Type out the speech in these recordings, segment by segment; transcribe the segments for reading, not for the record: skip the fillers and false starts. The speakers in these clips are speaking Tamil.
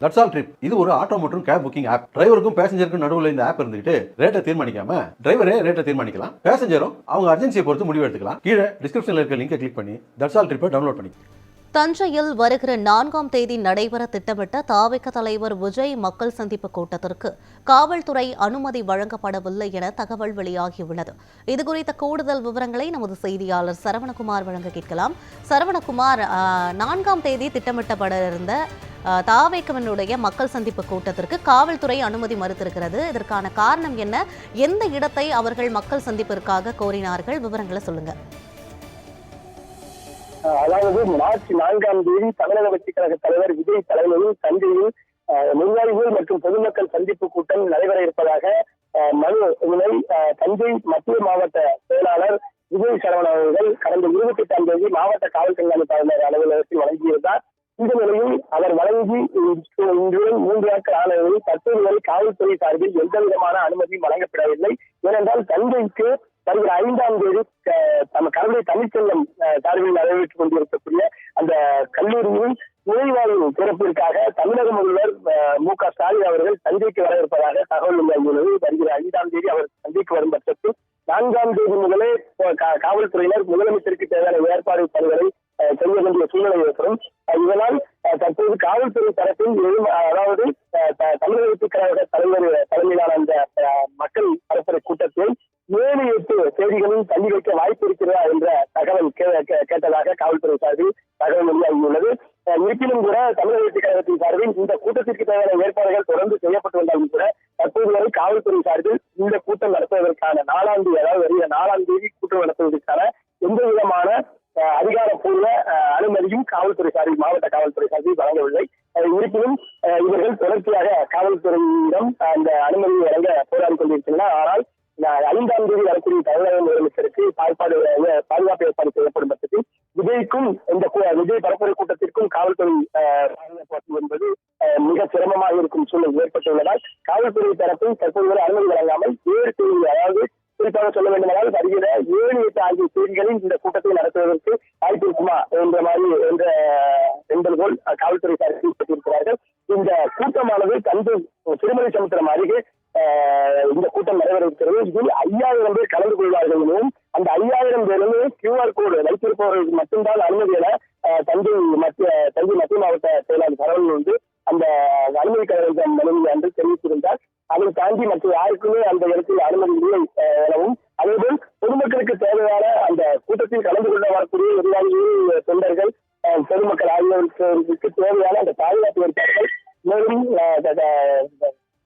That's all trip. இது ஒரு ஆட்டோ மற்றும் கேப் புக்கிங் ஆப். டிரைவருக்கும் பேசஞ்சருக்கும் நடுவில் இந்த ஆப் இருந்துகிட்டு ரேட்டை தீர்மானிக்காம டிரைவரே ரேட்டை தீர்மானிக்கலாம். பேசஞ்சரும் அவங்க அர்ஜென்சியை பொறுத்து முடிவு எடுத்துக்கலாம். கீழே டிஸ்கிரிப்ஷன்ல இருக்க லிங்கை கிளிக் பண்ணி தட்ஸ் ஆல் ட்ரிப்பை டவுன்லோட் பண்ணி. தஞ்சையில் வருகிற 4ஆம் தேதி நடைபெற திட்டமிட்ட தாவேக தலைவர் விஜய் மக்கள் சந்திப்பு கூட்டத்திற்கு காவல்துறை அனுமதி வழங்கப்படவில்லை என தகவல் வெளியாகியுள்ளது. இதுகுறித்த கூடுதல் விவரங்களை நமது செய்தியாளர் சரவணகுமார் வழங்க கேட்கலாம். சரவணகுமார், 4ஆம் தேதி திட்டமிட்டப்பட இருந்த தாவேகவினுடைய மக்கள் சந்திப்பு கூட்டத்திற்கு காவல்துறை அனுமதி மறுத்திருக்கிறது. இதற்கான காரணம் என்ன? எந்த இடத்தை அவர்கள் மக்கள் சந்திப்பிற்காக கோரினார்கள்? விவரங்களை சொல்லுங்க. அதாவது மார்ச் 4ஆம் தேதி தமிழக வெற்றிக் கழக தலைவர் விஜய் தலைமையில் தஞ்சையில் நிர்வாகிகள் மற்றும் பொதுமக்கள் சந்திப்பு கூட்டம் நடைபெற இருப்பதாக மனுவினை தஞ்சை மத்திய மாவட்ட செயலாளர் விஜய் சரவணன் அவர்கள் கடந்த 28ஆம் தேதி மாவட்ட காவல் கண்காணிப்பாளர் அலுவலகத்தில் வழங்கியிருந்தார். இந்த நிலையில் அவர் வழங்கி இன்று 3 நாட்கள் ஆன நிலையில் தற்போது வரை காவல்துறை சார்பில் எந்த விதமான அனுமதியும் வழங்கப்படவில்லை. ஏனென்றால் தஞ்சைக்கு வருகிற 5ஆம் தேதி கல்வி தமிழ்ச்செல்லம் சார்பில் நடைபெற்றுக் கொண்டிருக்கக்கூடிய அந்த கல்லூரியின் நுழைவாயில் திறப்பிற்காக தமிழக முதல்வர் மு.க. ஸ்டாலின் அவர்கள் தஞ்சைக்கு வர இருப்பதாக தகவல் வெளியாகியுள்ளது. வருகிற 5ஆம் தேதி அவர் தஞ்சைக்கு வரும் பட்சத்தில் 4ஆம் தேதி முதலே காவல்துறையினர் முதலமைச்சருக்கு தேவையான ஏற்பாடு பணிகளை செய்ய வேண்டிய சூழ்நிலை ஏற்படும். இதனால் தற்போது காவல்துறை தரப்பில் அதாவது தமிழக வெற்றிக் கழக தலைவர் தலைமையிலான அந்த மக்கள் பரப்புரை கூட்டத்தில் 7-8 தேதிகளில் தள்ளி வைக்க வாய்ப்பு இருக்கிறதா என்ற தகவல் கேட்டதாக காவல்துறை சார்பில் தகவல் வெளியாகியுள்ளது. இருப்பினும் கூட தமிழக வெற்றிக் கழகத்தின் சார்பில் இந்த கூட்டத்திற்கு தேவையான ஏற்பாடுகள் தொடர்ந்து செய்யப்பட்டு வந்தாலும் கூட தற்போது வரை காவல்துறை சார்பில் இந்த கூட்டம் நடத்துவதற்கான 4ஆம் தேதி, அதாவது வருகிற 4ஆம் தேதி கூட்டம் நடத்துவதற்கான எந்த விதமான அதிகாரப்பூர்வ அனுமதியும் காவல்துறை சார்பில் மாவட்ட காவல்துறை சார்பில் வழங்கவில்லை. இருப்பினும் இவர்கள் தொடர்ச்சியாக காவல்துறையிடம் அந்த அனுமதியை வழங்க போராடி கொண்டிருக்கின்றனர். ஆனால் 5ஆம் தேதி வரக்கூடிய தமிழக முதலமைச்சருக்கு பாதுகாப்பு ஏற்பாடு செய்யப்படும் பட்சத்தில் விஜய்க்கும் இந்த விஜய் பரப்புரை கூட்டத்திற்கும் காவல்துறை பாதுகாப்பு என்பது மிக சிரமமாக இருக்கும் சூழல் ஏற்பட்டுள்ளதால் காவல்துறை தரப்பில் தற்போது அனுமதி வழங்காமல் 7 தேதி, அதாவது குறிப்பாக சொல்ல வேண்டுமானால் வருகிற 7-8 ஆகிய தேதிகளில் இந்த கூட்டத்தை நடத்துவதற்கு வாய்ப்பு இருக்குமா என்ற என்பதுபோல் காவல்துறை சார்பில் பெற்றிருக்கிறார்கள். இந்த கூட்டமானது தஞ்சை திருமலை சமுத்திரம் அருகே இந்த கூட்டம் நடைபெறுகிறது. இதில் 5000 பேர் கலந்து கொள்வார்கள் எனவும் அந்த 5000 பேருமே QR கோடு வைத்திருப்பவர்களுக்கு மட்டும்தான் அனுமதி என தஞ்சை மத்திய மாவட்ட செயலாளர் சரவணன் வந்து அந்த அனுமதி கழகம் மனுவில் அன்று தெரிவித்திருந்தார். அதை தாண்டி மற்ற யாருக்குமே அந்த இடத்தில் அனுமதி இல்லை எனவும், அதேபோல் பொதுமக்களுக்கு தேவையான அந்த கூட்டத்தில் கலந்து கொள்ள வரக்கூடிய நிர்வாகிகள், தொண்டர்கள், பொதுமக்கள் ஆகியோருக்கு தேவையான அந்த பாதுகாப்பு ஏற்பாடுகள், மேலும்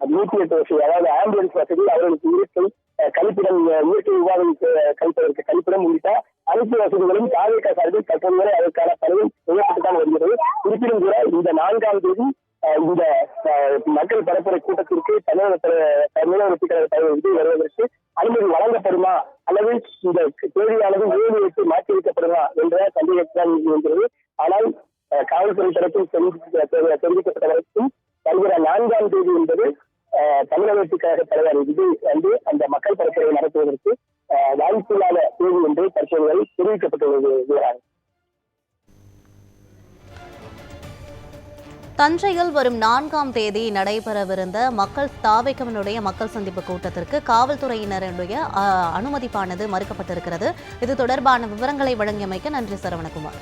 108 வசதி, அதாவது ஆம்புலன்ஸ் வசதி, அவர்களுக்கு இருக்கை, கழிப்பிடம், இயற்கை விவாதம் கழிப்பதற்கு கழிப்பிடம் உள்ளிட்ட அனைத்து வசதிகளும் தாவேக சார்பில் தற்போது வரை அதற்கான பணிகள் செய்யப்பட்டுதான் வருகிறது. இருப்பினும் கூட இந்த 4ஆம் தேதி இந்த மக்கள் பரப்புரை கூட்டத்திற்கு தமிழக வெற்றிக் கழக தலைவர் விஜய் வருவதற்கு அனுமதி வழங்கப்படுமா அல்லது இந்த தேதியானது 7-8 மாற்றி வைக்கப்படுமா என்ற சந்தேகத்தான் இருக்கிறது. ஆனால் காவல்துறை தரப்பில் தெரிவிக்கப்பட்ட வரைக்கும் வருகிற 4ஆம் தேதி என்பது தமிழக வெற்றிக் கழக தலைவர் விஜய் வந்து அந்த மக்கள் பரப்புரை நடத்துவதற்கு வாய்ப்பில்லாத தேதி என்று தற்போது வரை தெரிவிக்கப்பட்டுள்ளது. தஞ்சையில் வரும் 4ஆம் தேதி நடைபெறவிருந்த தாவேகவினுடைய மக்கள் சந்திப்பு கூட்டத்திற்கு காவல்துறையினருடைய அனுமதிப்பானது மறுக்கப்பட்டிருக்கிறது. இது தொடர்பான விவரங்களை வழங்கியமைக்க நன்றி சரவணகுமார்.